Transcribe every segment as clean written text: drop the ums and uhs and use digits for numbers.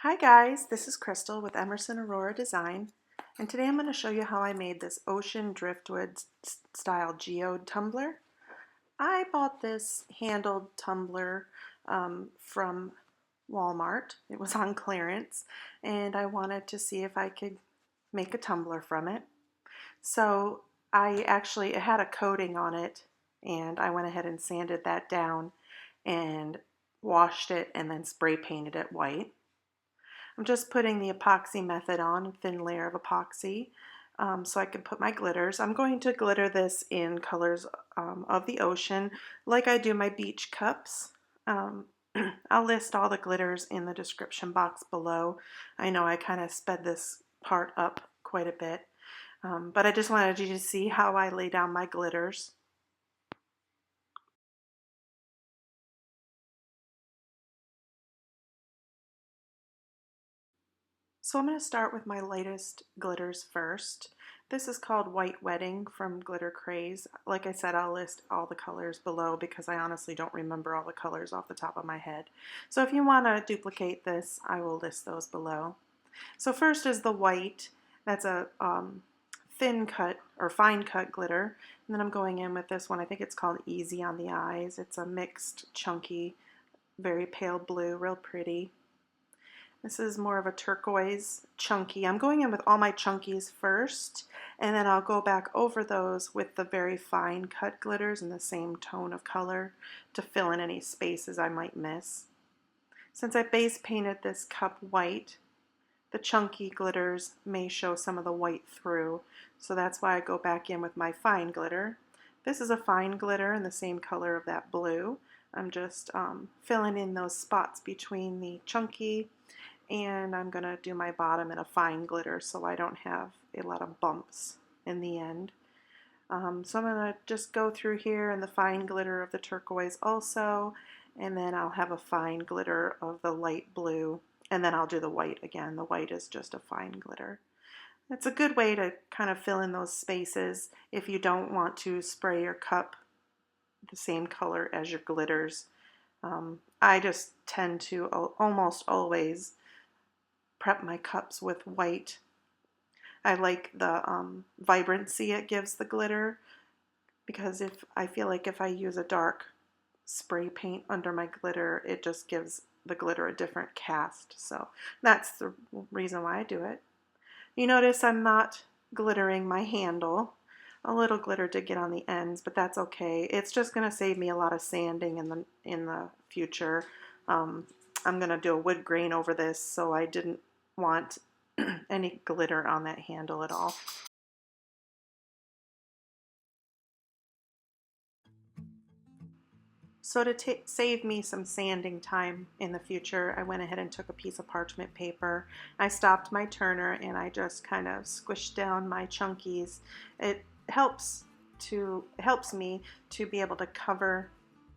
Hi guys, this is Crystal with Emerson Aurora Design, and today I'm going to show you how I made this Ocean Driftwood style Geode Tumbler. I bought this handled tumbler from Walmart. It was on clearance, and I wanted to see if I could make a tumbler from it. So it had a coating on it, and I went ahead and sanded that down and washed it and then spray painted it white. I'm just putting the epoxy method on, a thin layer of epoxy, so I can put my glitters. I'm going to glitter this in colors of the ocean, like I do my beach cups. Um, I'll list all the glitters in the description box below. I know I kind of sped this part up quite a bit, but I just wanted you to see how I lay down my glitters. So I'm going to start with my lightest glitters first. This is called White Wedding from Glitter Craze. Like I said, I'll list all the colors below because I honestly don't remember all the colors off the top of my head. So if you want to duplicate this, I will list those below. So first is the white. That's a thin cut or fine cut glitter. And then I'm going in with this one. I think it's called Easy on the Eyes. It's a mixed, chunky, very pale blue, real pretty. This is more of a turquoise chunky. I'm going in with all my chunkies first, and then I'll go back over those with the very fine cut glitters in the same tone of color to fill in any spaces I might miss. Since I base painted this cup white, the chunky glitters may show some of the white through, so that's why I go back in with my fine glitter. This is a fine glitter in the same color of that blue. I'm just filling in those spots between the chunky, and I'm going to do my bottom in a fine glitter so I don't have a lot of bumps in the end. So I'm going to just go through here in the fine glitter of the turquoise also, and then I'll have a fine glitter of the light blue, and then I'll do the white again. The white is just a fine glitter. It's a good way to kind of fill in those spaces if you don't want to spray your cup the same color as your glitters. I just tend to almost always prep my cups with white. I like the vibrancy it gives the glitter, because if I feel like if I use a dark spray paint under my glitter, it just gives the glitter a different cast. So that's the reason why I do it. You notice I'm not glittering my handle. A little glitter did get on the ends, but that's okay. It's just going to save me a lot of sanding in the future. I'm going to do a wood grain over this, so I didn't want any glitter on that handle at all. So to save me some sanding time in the future, I went ahead and took a piece of parchment paper. I stopped my turner and I just kind of squished down my chunkies. It helps me to be able to cover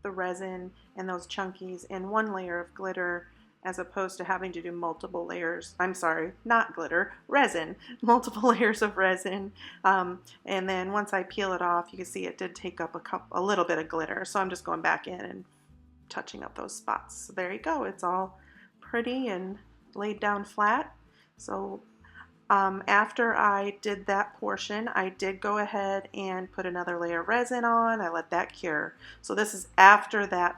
the resin and those chunkies in one layer of glitter, as opposed to having to do multiple layers. I'm sorry, not glitter, resin, multiple layers of resin. And then once I peel it off, you can see it did take up a little bit of glitter. So I'm just going back in and touching up those spots. So there you go. It's all pretty and laid down flat. So after I did that portion, I did go ahead and put another layer of resin on. I let that cure. So this is after that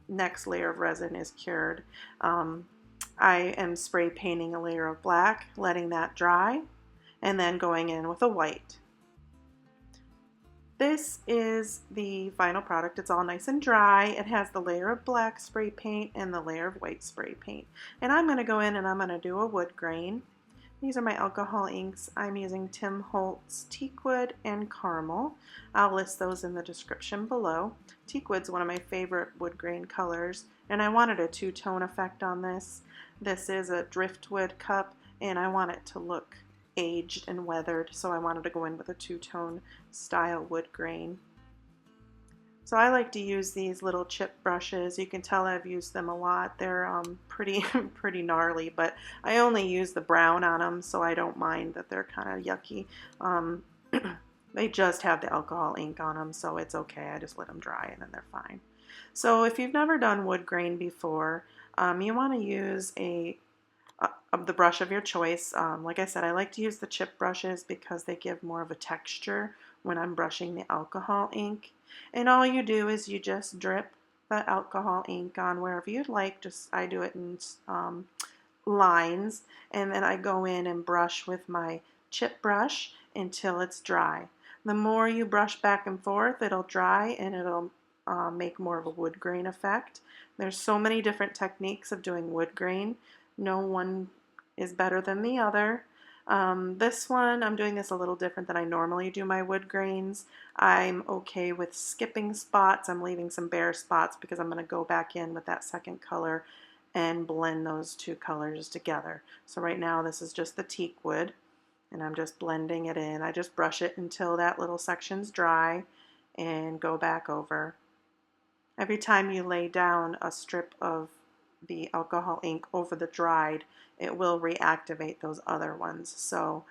next layer of resin is cured. I am spray painting a layer of black, letting that dry, and then going in with a white. This is the final product. It's all nice and dry. It has the layer of black spray paint and the layer of white spray paint. And I'm going to go in and I'm going to do a wood grain. These are my alcohol inks. I'm using Tim Holtz Teakwood and Caramel. I'll list those in the description below. Teakwood's one of my favorite wood grain colors, and I wanted a two-tone effect on this. This is a driftwood cup, and I want it to look aged and weathered, so I wanted to go in with a two-tone style wood grain. So I like to use these little chip brushes. You can tell I've used them a lot. They're pretty gnarly, but I only use the brown on them, so I don't mind that they're kind of yucky. They just have the alcohol ink on them, so it's okay. I just let them dry and then they're fine. So if you've never done wood grain before, you want to use a of the brush of your choice. Like I said, I like to use the chip brushes because they give more of a texture when I'm brushing the alcohol ink. And all you do is you just drip the alcohol ink on wherever you'd like. Just I do it in lines, and then I go in and brush with my chip brush until it's dry. The more you brush back and forth, it'll dry and it'll make more of a wood grain effect. There's so many different techniques of doing wood grain. No one is better than the other. This one, I'm doing this a little different than I normally do my wood grains. I'm okay with skipping spots. I'm leaving some bare spots because I'm going to go back in with that second color and blend those two colors together. So right now this is just the teak wood, and I'm just blending it in. I just brush it until that little section's dry and go back over. Every time you lay down a strip of the alcohol ink over the dried, it will reactivate those other ones. So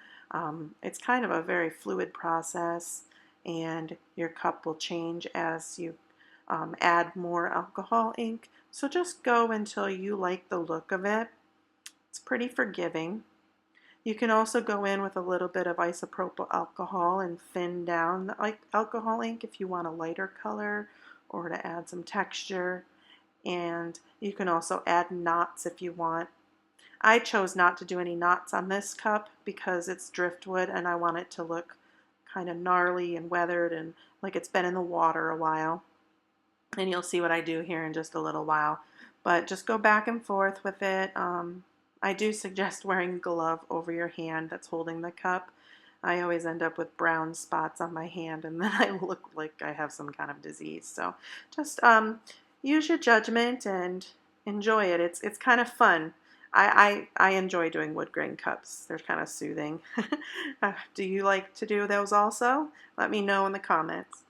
it's kind of a very fluid process, and your cup will change as you add more alcohol ink. So just go until you like the look of it. It's pretty forgiving. You can also go in with a little bit of isopropyl alcohol and thin down the alcohol ink if you want a lighter color or to add some texture. And you can also add knots if you want. I chose not to do any knots on this cup because it's driftwood and I want it to look kind of gnarly and weathered and like it's been in the water a while. And you'll see what I do here in just a little while. But just go back and forth with it. I do suggest wearing a glove over your hand that's holding the cup. I always end up with brown spots on my hand and then I look like I have some kind of disease. So just use your judgment and enjoy it. It's kind of fun. I enjoy doing wood grain cups. They're kind of soothing. Do you like to do those also? Let me know in the comments.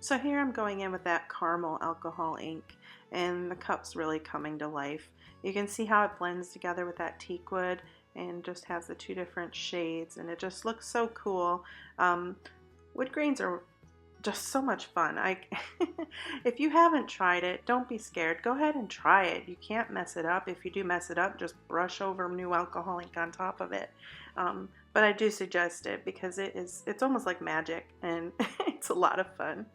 So here I'm going in with that caramel alcohol ink, and the cup's really coming to life. You can see how it blends together with that teak wood and just has the two different shades, and it just looks so cool. Wood grains are just so much fun. If you haven't tried it, don't be scared. Go ahead and try it. You can't mess it up. If you do mess it up, just brush over new alcohol ink on top of it. But I do suggest it because it's almost like magic, and it's a lot of fun.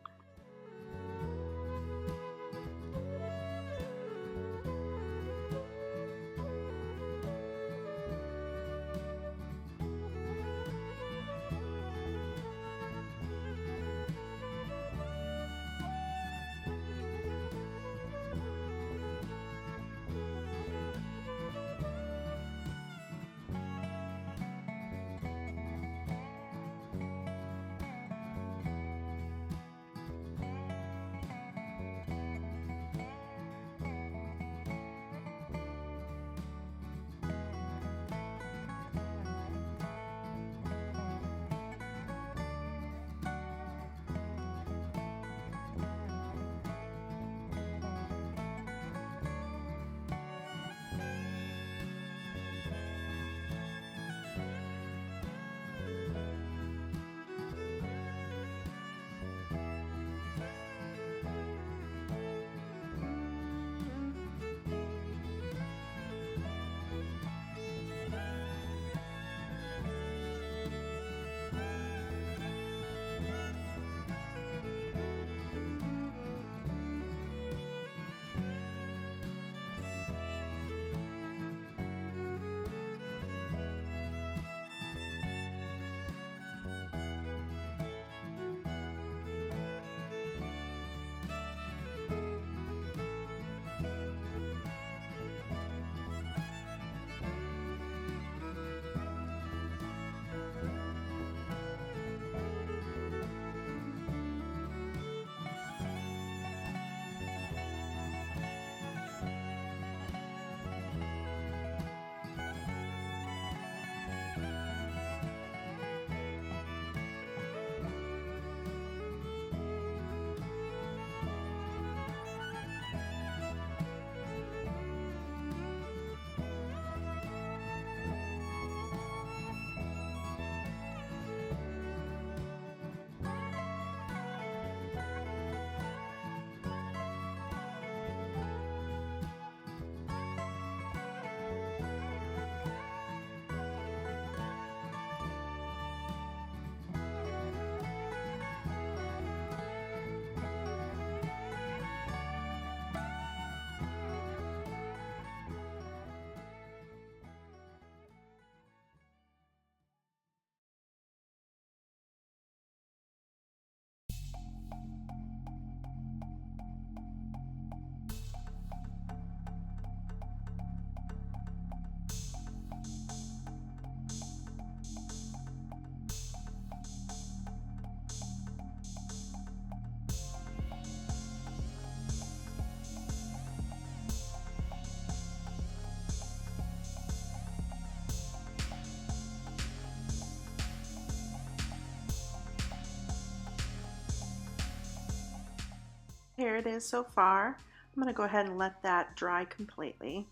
Here it is so far. I'm going to go ahead and let that dry completely.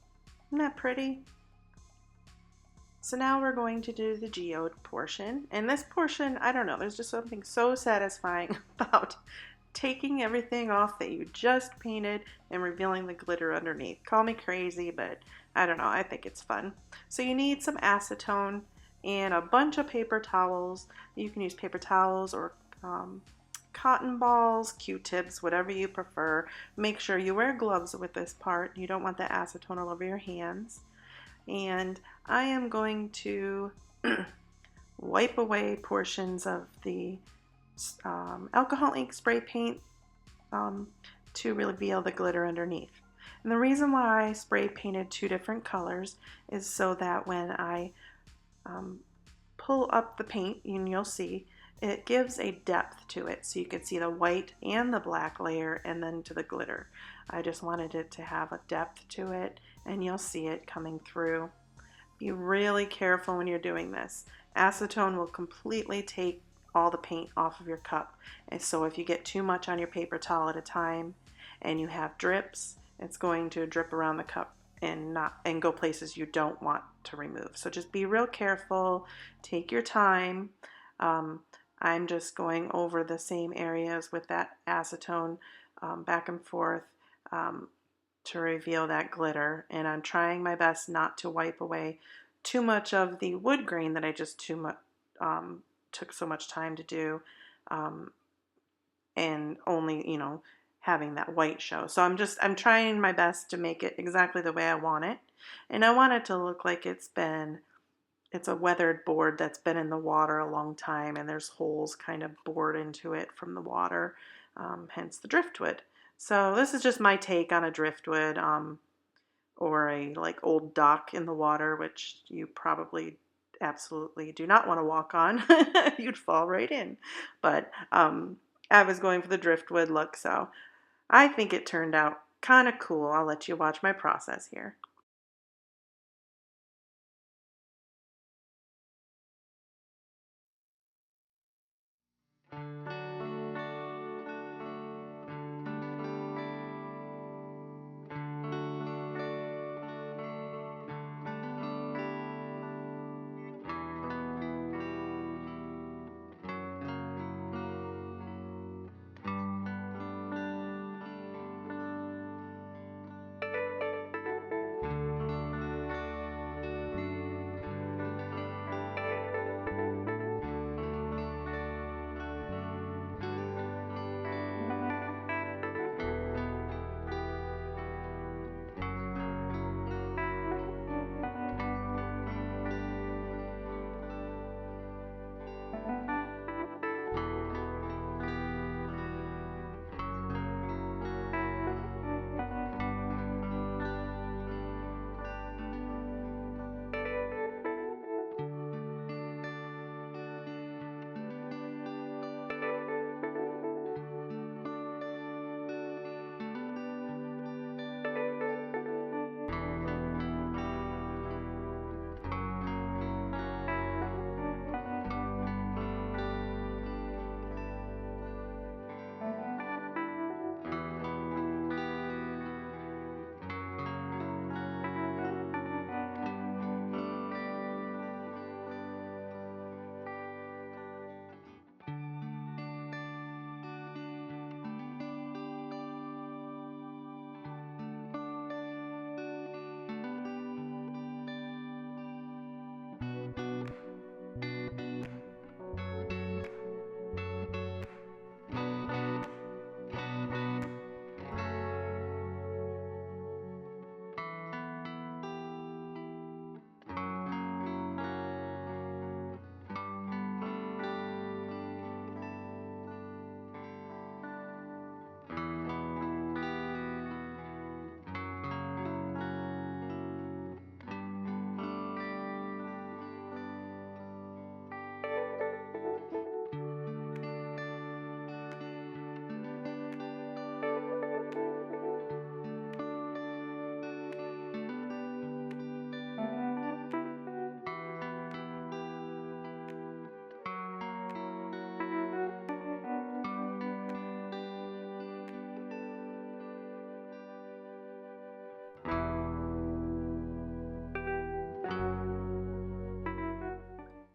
Isn't that pretty? So now we're going to do the geode portion. And this portion, I don't know, there's just something so satisfying about taking everything off that you just painted and revealing the glitter underneath. Call me crazy, but I don't know, I think it's fun. So you need some acetone and a bunch of paper towels. You can use paper towels or cotton balls, Q-tips, whatever you prefer. Make sure you wear gloves with this part. You don't want the acetone all over your hands. And I am going to wipe away portions of the alcohol ink spray paint to reveal the glitter underneath. And the reason why I spray painted two different colors is so that when I pull up the paint, and you'll see, it gives a depth to it, so you can see the white and the black layer and then to the glitter. I just wanted it to have a depth to it, and you'll see it coming through. Be really careful when you're doing this. Acetone will completely take all the paint off of your cup, and so if you get too much on your paper towel at a time and you have drips, it's going to drip around the cup and go places you don't want to remove. So just be real careful, take your time. I'm just going over the same areas with that acetone back and forth to reveal that glitter, and I'm trying my best not to wipe away too much of the wood grain that I just took so much time to do, and only, having that white show. So I'm trying my best to make it exactly the way I want it, and I want it to look like it's a weathered board that's been in the water a long time, and there's holes kind of bored into it from the water, hence the driftwood. So this is just my take on a driftwood, or a like old dock in the water, which you probably absolutely do not want to walk on. You'd fall right in. But I was going for the driftwood look, so I think it turned out kind of cool. I'll let you watch my process here.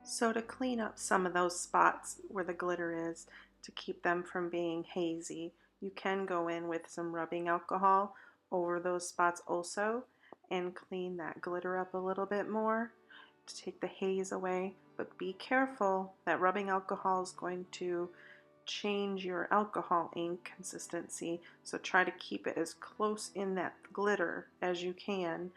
So to clean up some of those spots where the glitter is, to keep them from being hazy, you can go in with some rubbing alcohol over those spots also and clean that glitter up a little bit more to take the haze away. But be careful, that rubbing alcohol is going to change your alcohol ink consistency, so try to keep it as close in that glitter as you can,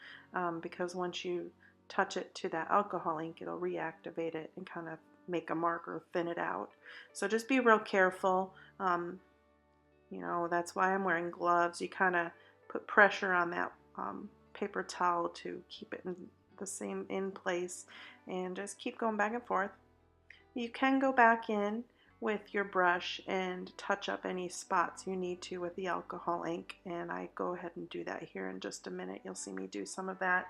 because once you touch it to that alcohol ink, it'll reactivate it and kind of make a mark or thin it out. So just be real careful. That's why I'm wearing gloves. You kind of put pressure on that paper towel to keep it in place, and just keep going back and forth. You can go back in with your brush and touch up any spots you need to with the alcohol ink, and I go ahead and do that here in just a minute. You'll see me do some of that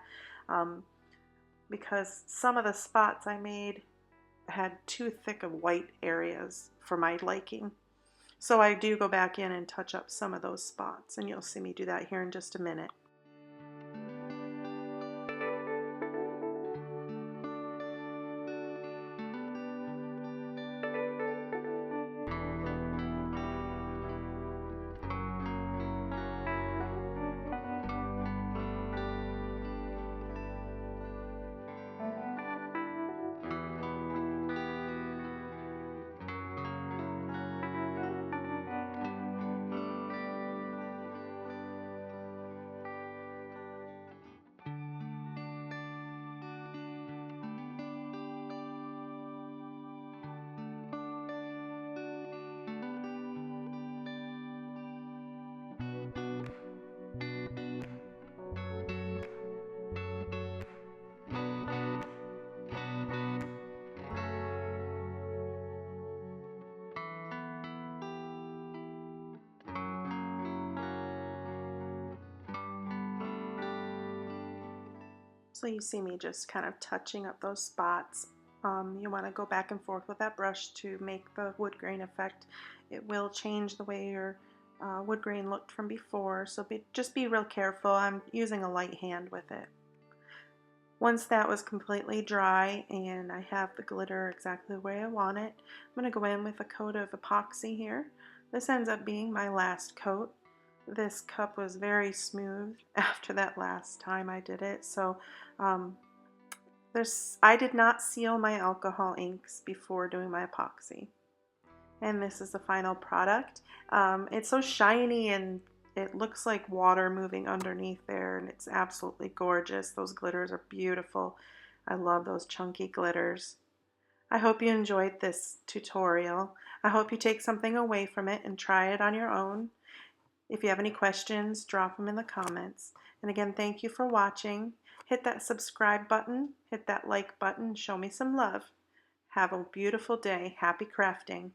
because some of the spots I made had too thick of white areas for my liking. So I do go back in and touch up some of those spots, and you'll see me do that here in just a minute. So you see me just kind of touching up those spots. You want to go back and forth with that brush to make the wood grain effect. It will change the way your wood grain looked from before, so just be real careful. I'm using a light hand with it. Once that was completely dry and I have the glitter exactly the way I want it, I'm going to go in with a coat of epoxy here. This ends up being my last coat. This cup was very smooth after that last time I did it, so I did not seal my alcohol inks before doing my epoxy. And this is the final product. It's so shiny and it looks like water moving underneath there, and it's absolutely gorgeous. Those glitters are beautiful. I love those chunky glitters. I hope you enjoyed this tutorial. I hope you take something away from it and try it on your own. If you have any questions, drop them in the comments. And again, thank you for watching. Hit that subscribe button, hit that like button, show me some love. Have a beautiful day. Happy crafting.